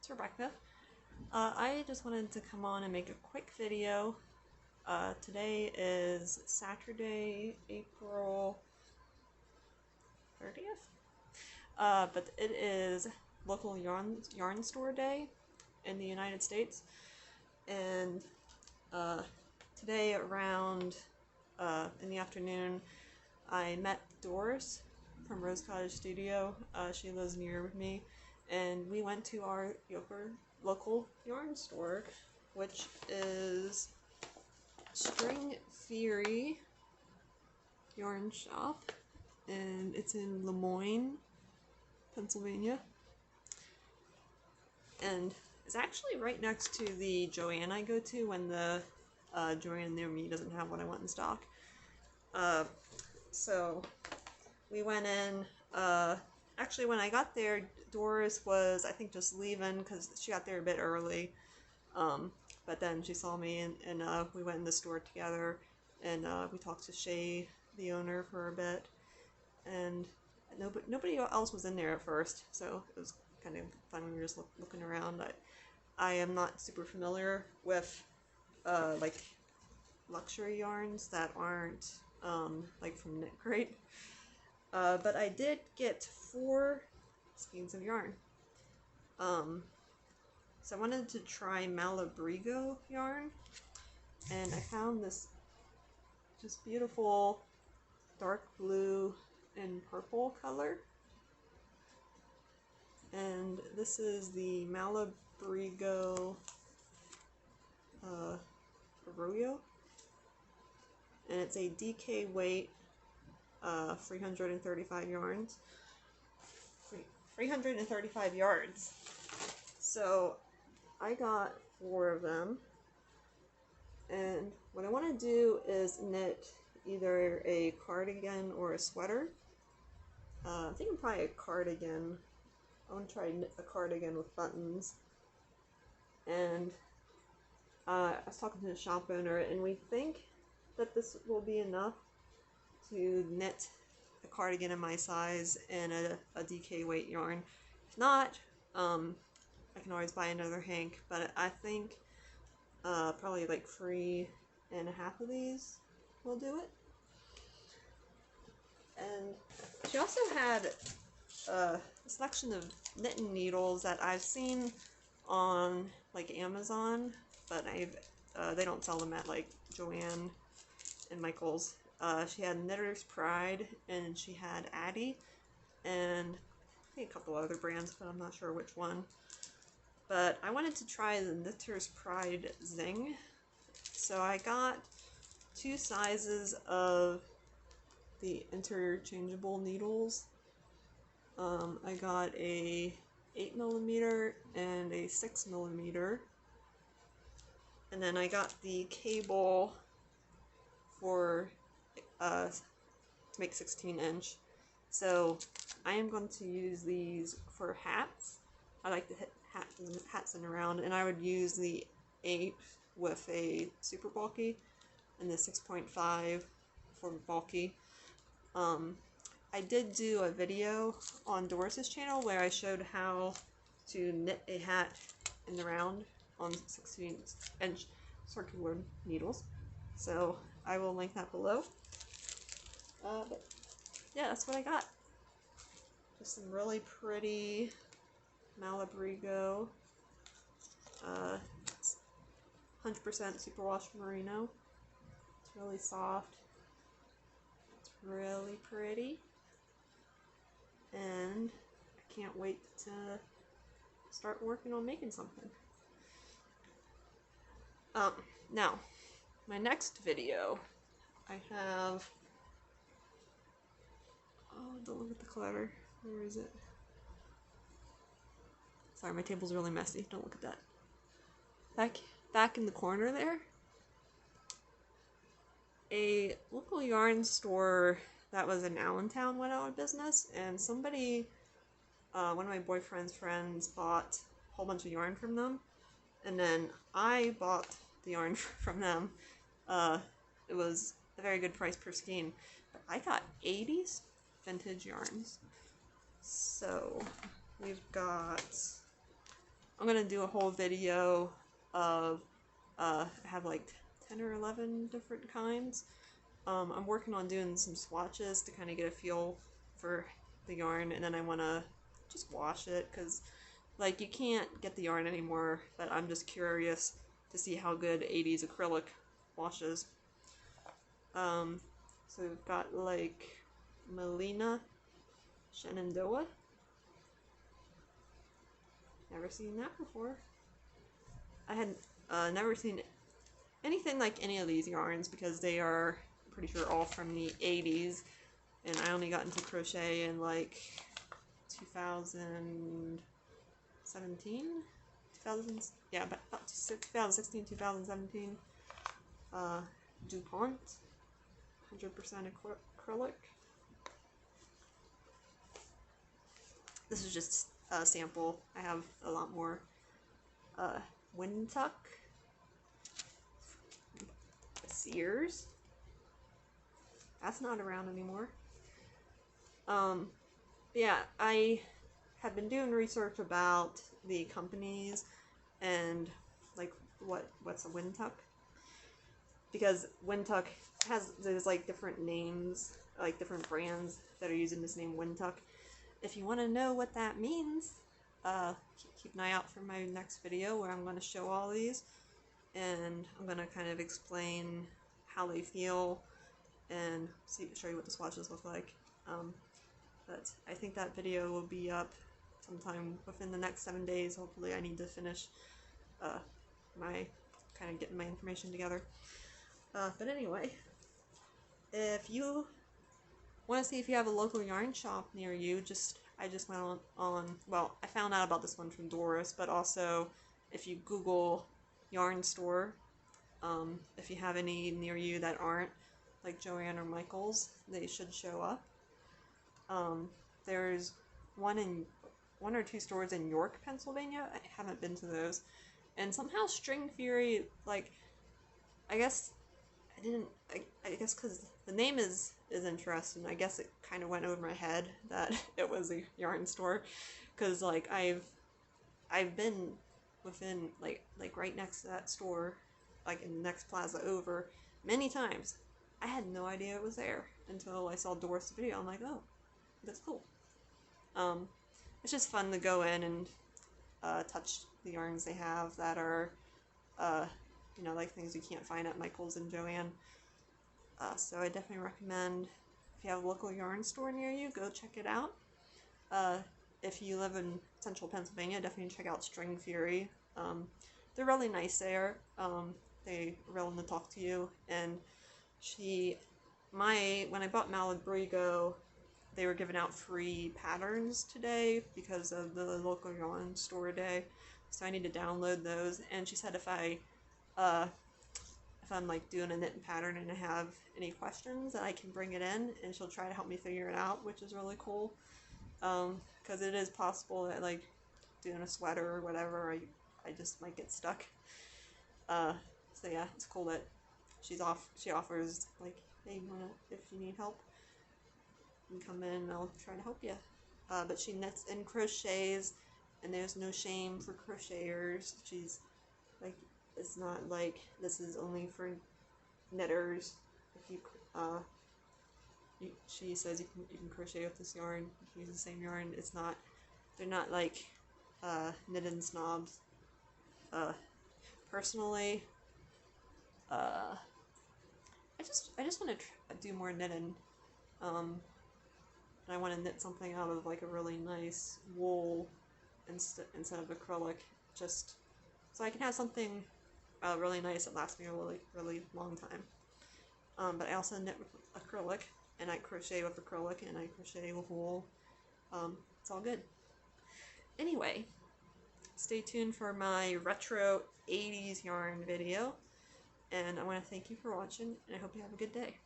it's Rebecca. I just wanted to come on and make a quick video. Today is Saturday, April 30th, but it is local yarn store day in the United States, and today around in the afternoon I met Doris from Rose Cottage Studio. She lives near me, and we went to our local yarn store, which is String Theory yarn shop, and it's in Lemoyne, Pennsylvania, and it's actually right next to the Joann I go to when the Joann near me doesn't have what I want in stock. So we went in. Actually, when I got there, Doris was, I think, just leaving because she got there a bit early. But then she saw me, and we went in the store together, and we talked to Shay, the owner, for a bit. And nobody else was in there at first, so it was kind of fun when we were just looking around. I am not super familiar with like luxury yarns that aren't like from Knit Crate. But I did get 4 skeins of yarn. So I wanted to try Malabrigo yarn, and I found this just beautiful dark blue and purple color. And this is the Malabrigo Arroyo, and it's a DK weight 335 yarns. 335 yards. So I got 4 of them, and what I want to do is knit either a cardigan or a sweater. I think probably a cardigan. I want to try knit a cardigan with buttons. And I was talking to the shop owner, and we think that this will be enough to knit a cardigan in my size and a DK weight yarn. If not, I can always buy another hank, but I think probably like 3.5 of these will do it. And she also had a selection of knitting needles that I've seen on like Amazon, but they don't sell them at like Joann and Michael's. She had Knitter's Pride, and she had Addie, and I think a couple other brands, but I'm not sure which one. But I wanted to try the Knitter's Pride Zing, so I got 2 sizes of the interchangeable needles. I got a 8mm and a 6mm, and then I got the cable for to make 16-inch. So I am going to use these for hats. I like to hit hats in around, and I would use the 8 with a super bulky and the 6.5 for bulky. I did do a video on Doris's channel where I showed how to knit a hat in the round on 16-inch circular needles, so I will link that below. But yeah, that's what I got. Just some really pretty Malabrigo, 100% superwash merino. It's really soft. It's really pretty, and I can't wait to start working on making something. Now, my next video, I have. Oh, don't look at the clutter. Where is it? Sorry, my table's really messy. Don't look at that. Back in the corner there, a local yarn store that was in Allentown went out of business, and somebody, one of my boyfriend's friends, bought a whole bunch of yarn from them, and then I bought the yarn from them. It was a very good price per skein, but I got 80's vintage yarns. So we've got I'm gonna do a whole video of, I have like 10 or 11 different kinds. I'm working on doing some swatches to kind of get a feel for the yarn, and then I want to just wash it, because like you can't get the yarn anymore, but I'm just curious to see how good 80's acrylic washes. So we've got like Melina Shenandoah. Never seen that before. I had never seen anything like any of these yarns, because they are pretty sure all from the 80's, and I only got into crochet in like 2017, yeah, about 2016, 2017. Dupont, 100% acrylic. This is just a sample. I have a lot more. Wind Tuck, Sears. That's not around anymore. Yeah, I have been doing research about the companies and like what's a Wind Tuck, because Wind Tuck there's like different names, like different brands that are using this name Wind Tuck. If you want to know what that means, keep an eye out for my next video where I'm going to show all these, and I'm going to kind of explain how they feel and show you what the swatches look like. But I think that video will be up sometime within the next 7 days. Hopefully. I need to finish getting my information together. But anyway, if you want to see if you have a local yarn shop near you, I just went on, well, I found out about this one from Doris, but also if you Google yarn store, if you have any near you that aren't like Joann or Michael's, they should show up. There's one or two stores in York, Pennsylvania. I haven't been to those. And somehow String Theory, like, I guess because the name is interesting. I guess it kind of went over my head that it was a yarn store, because like I've been within like right next to that store, like in the next plaza over, many times. I had no idea it was there until I saw Doris' video. I'm like, oh, that's cool. It's just fun to go in and touch the yarns they have that are you know, like things you can't find at Michael's and Joann. So I definitely recommend, if you have a local yarn store near you, go check it out. If you live in central Pennsylvania, definitely check out String Theory. They're really nice there. They're willing to talk to you. And when I bought Malabrigo, they were giving out free patterns today because of the local yarn store day. So I need to download those. And she said if I'm like doing a knit and pattern and I have any questions, that I can bring it in and she'll try to help me figure it out, which is really cool. Because it is possible that like doing a sweater or whatever, I just might get stuck. So yeah, it's cool that she offers like, hey, if you need help, you can come in and I'll try to help you. But she knits and crochets, and there's no shame for crocheters. She's like, it's not like this is only for knitters. If she says you can crochet with this yarn, you can use the same yarn. They're not like knitting snobs. Personally, I just want to do more knitting. And I want to knit something out of like a really nice wool instead of acrylic, just so I can have something really nice that lasts me a really, really long time. But I also knit with acrylic, and I crochet with acrylic, and I crochet with wool. It's all good. Anyway, stay tuned for my retro 80's yarn video, and I want to thank you for watching, and I hope you have a good day.